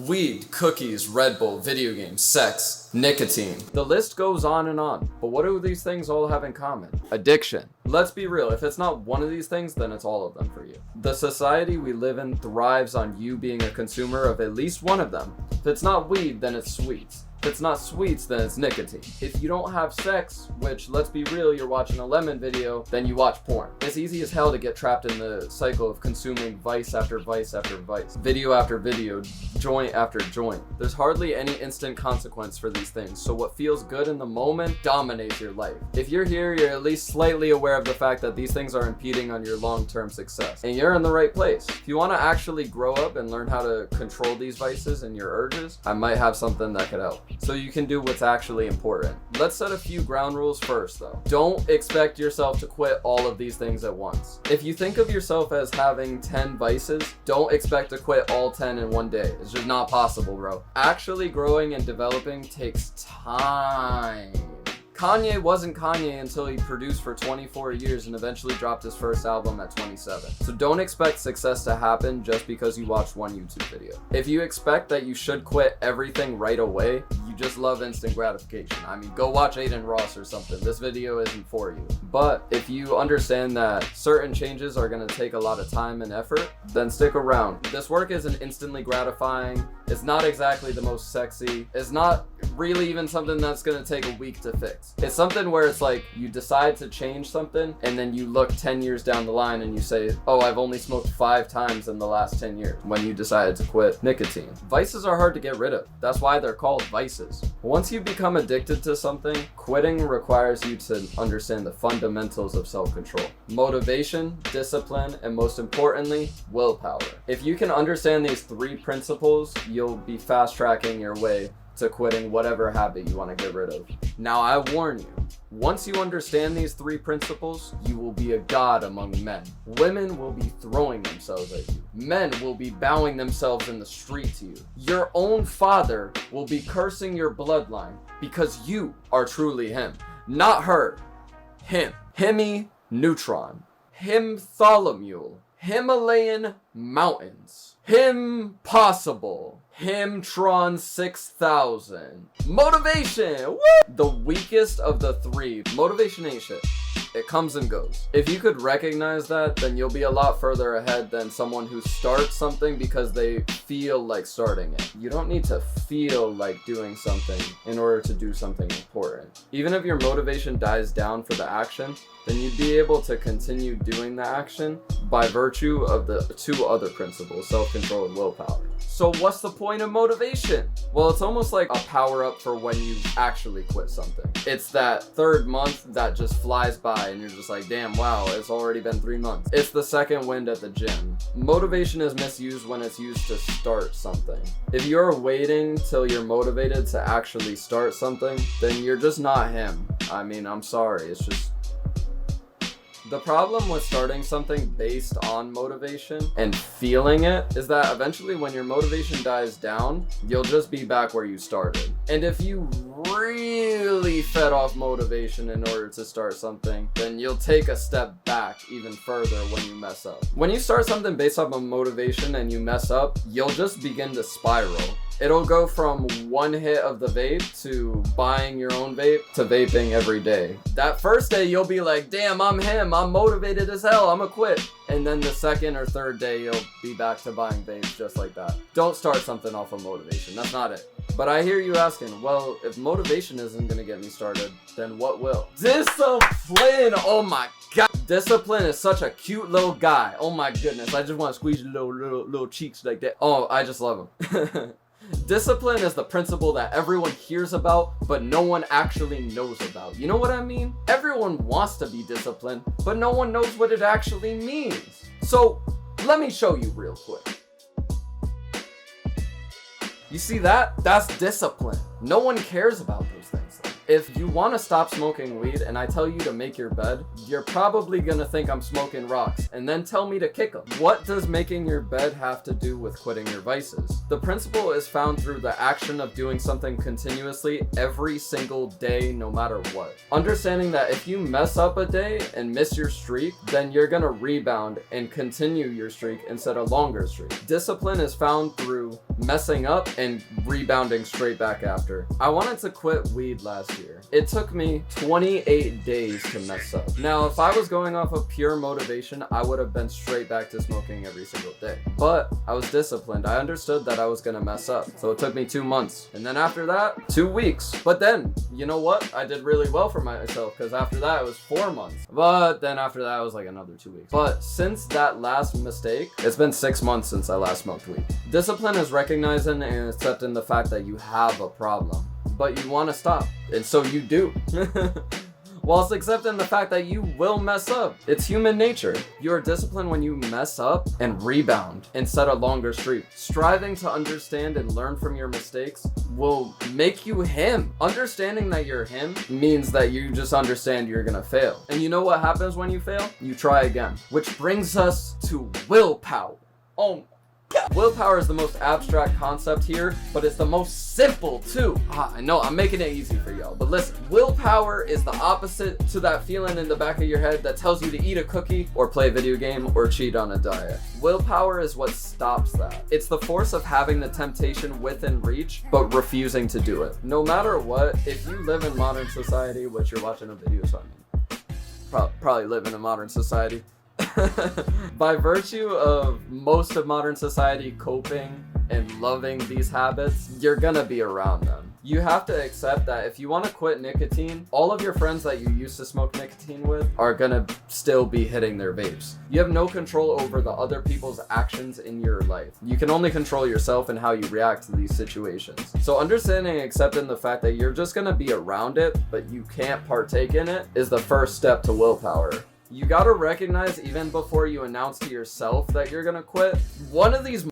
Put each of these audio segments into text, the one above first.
Weed, cookies, Red Bull, video games, sex, nicotine. The list goes on and on. But what do these things all have in common? Addiction. Let's be real, if it's not one of these things, then it's all of them for you. The society we live in thrives on you being a consumer of at least one of them. If it's not weed, then it's sweets. If it's not sweets, then it's nicotine. If you don't have sex, which, let's be real, you're watching a Lemon video, then you watch porn. It's easy as hell to get trapped in the cycle of consuming vice after vice after vice, video after video, joint after joint. There's hardly any instant consequence for these things, so what feels good in the moment dominates your life. If you're here, you're at least slightly aware of the fact that these things are impeding on your long-term success, and you're in the right place. If you want to actually grow up and learn how to control these vices and your urges, I might have something that could help, so you can do what's actually important. Let's set a few ground rules first though. Don't expect yourself to quit all of these things at once. If you think of yourself as having 10 vices, don't expect to quit all 10 in one day. It's just not possible, bro. Actually growing and developing takes time. Kanye wasn't Kanye until he produced for 24 years and eventually dropped his first album at 27. So don't expect success to happen just because you watched one YouTube video. If you expect that you should quit everything right away, you just love instant gratification. I mean, go watch Aiden Ross or something. This video isn't for you. But if you understand that certain changes are going to take a lot of time and effort, then stick around. This work isn't instantly gratifying. It's not exactly the most sexy. It's not really even something that's going to take a week to fix. It's something where it's like you decide to change something and then you look 10 years down the line and you say, oh, I've only smoked 5 times in the last 10 years when you decided to quit nicotine. Vices are hard to get rid of. That's why they're called vices. Once you become addicted to something, quitting requires you to understand the fundamentals of self-control. Motivation, discipline, and most importantly, willpower. If you can understand these 3 principles, you'll be fast-tracking your way to quitting whatever habit you want to get rid of. Now I warn you, once you understand these 3 principles, you will be a god among men. Women will be throwing themselves at you. Men will be bowing themselves in the street to you. Your own father will be cursing your bloodline because you are truly him. Not her, him. Hemi Neutron. Himthalamule. Himalayan mountains. Him possible. Himtron 6000. Motivation! Woo! The weakest of the 3. Motivation ain't shit. It comes and goes. If you could recognize that, then you'll be a lot further ahead than someone who starts something because they feel like starting it. You don't need to feel like doing something in order to do something important. Even if your motivation dies down for the action, then you'd be able to continue doing the action by virtue of the 2 other principles, self-control and willpower. So what's the point of motivation? Well, it's almost like a power-up for when you actually quit something. It's that 3rd month that just flies by and you're just like, damn, wow, it's already been 3 months. It's the second wind at the gym. Motivation is misused when it's used to start something. If you're waiting till you're motivated to actually start something, then you're just not him. I mean, I'm sorry, it's just... The problem with starting something based on motivation and feeling it is that eventually when your motivation dies down, you'll just be back where you started. And if you really fed off motivation in order to start something, then you'll take a step back even further when you mess up. When you start something based off of motivation and you mess up, you'll just begin to spiral. It'll go from one hit of the vape to buying your own vape to vaping every day. That first day you'll be like, damn, I'm him, I'm motivated as hell, I'ma quit. And then the 2nd or 3rd day you'll be back to buying vapes just like that. Don't start something off of motivation, that's not it. But I hear you asking, well, if motivation isn't gonna get me started, then what will? Discipline! Oh my god. Discipline is such a cute little guy. Oh my goodness, I just want to squeeze your little cheeks like that. Oh, I just love him. Discipline is the principle that everyone hears about, but no one actually knows about. You know what I mean? Everyone wants to be disciplined, but no one knows what it actually means. So, let me show you real quick. You see that? That's discipline. No one cares about those things though. If you want to stop smoking weed and I tell you to make your bed, you're probably gonna think I'm smoking rocks and then tell me to kick them. What does making your bed have to do with quitting your vices? The principle is found through the action of doing something continuously every single day, no matter what. Understanding that if you mess up a day and miss your streak, then you're gonna rebound and continue your streak and set a longer streak. Discipline is found through messing up and rebounding straight back after. I wanted to quit weed last year. It took me 28 days to mess up. Now, if I was going off of pure motivation, I would have been straight back to smoking every single day. But I was disciplined. I understood that I was gonna mess up. So it took me 2 months. And then after that, 2 weeks. But then, you know what? I did really well for myself, because after that, it was 4 months. But then after that, it was like another 2 weeks. But since that last mistake, it's been 6 months since I last smoked weed. Discipline is recognizing and accepting the fact that you have a problem, but you want to stop, and so you do. Whilst accepting the fact that you will mess up. It's human nature. You are disciplined when you mess up and rebound and set a longer streak. Striving to understand and learn from your mistakes will make you him. Understanding that you're him means that you just understand you're gonna fail. And you know what happens when you fail? You try again. Which brings us to willpower. Oh, willpower is the most abstract concept here, but it's the most simple too. I know, I'm making it easy for y'all, but listen. Willpower is the opposite to that feeling in the back of your head that tells you to eat a cookie or play a video game or cheat on a diet. Willpower is what stops that. It's the force of having the temptation within reach, but refusing to do it. No matter what, if you live in modern society, which you're watching a video, so I mean, probably live in a modern society. By virtue of most of modern society coping and loving these habits, you're gonna be around them. You have to accept that if you want to quit nicotine, all of your friends that you used to smoke nicotine with are gonna still be hitting their vapes. You have no control over the other people's actions in your life. You can only control yourself and how you react to these situations. So understanding and accepting the fact that you're just gonna be around it, but you can't partake in it, is the first step to willpower. You gotta recognize, even before you announce to yourself that you're gonna quit, one of these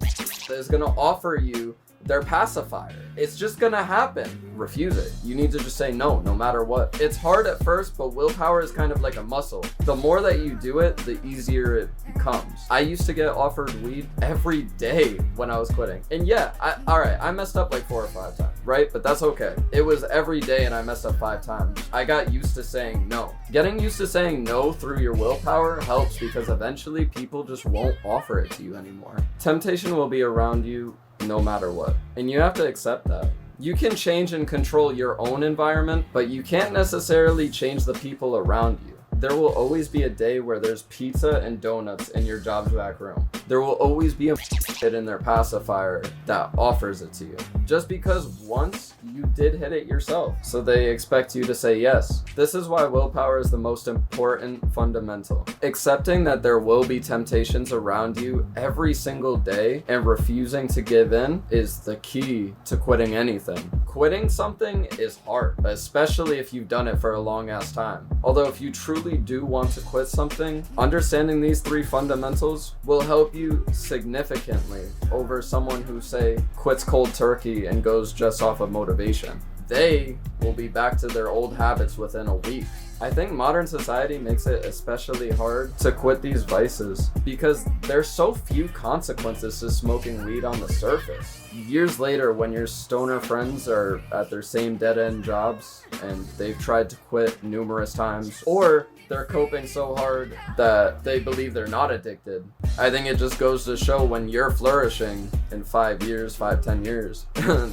is gonna offer you their pacifier. It's just gonna happen. Refuse it. You need to just say no, no matter what. It's hard at first, but willpower is kind of like a muscle. The more that you do it, the easier it becomes. I used to get offered weed every day when I was quitting. And yeah, I messed up like 4 or 5 times, right? But that's okay. It was every day and I messed up 5 times. I got used to saying no. Getting used to saying no through your willpower helps, because eventually people just won't offer it to you anymore. Temptation will be around you no matter what, and you have to accept that. You can change and control your own environment, but you can't necessarily change the people around you. There will always be a day where there's pizza and donuts in your job's back room. There will always be a hit in their pacifier that offers it to you. Just because once you did hit it yourself, so they expect you to say yes. This is why willpower is the most important fundamental. Accepting that there will be temptations around you every single day and refusing to give in is the key to quitting anything. Quitting something is hard, especially if you've done it for a long ass time. Although if you truly do want to quit something, understanding these 3 fundamentals will help you significantly over someone who, say, quits cold turkey and goes just off of motivation. They will be back to their old habits within a week. I think modern society makes it especially hard to quit these vices because there's so few consequences to smoking weed on the surface. Years later, when your stoner friends are at their same dead-end jobs and they've tried to quit numerous times, or they're coping so hard that they believe they're not addicted, I think it just goes to show, when you're flourishing in 5 years, 5-10 years,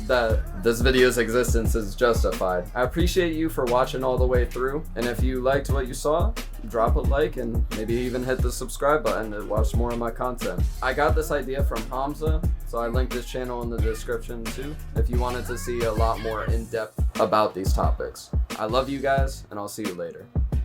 that this video's existence is justified. I appreciate you for watching all the way through, and if you liked what you saw, drop a like and maybe even hit the subscribe button to watch more of my content. I got this idea from Hamza, so I linked his channel in the description too, if you wanted to see a lot more in depth about these topics. I love you guys, and I'll see you later.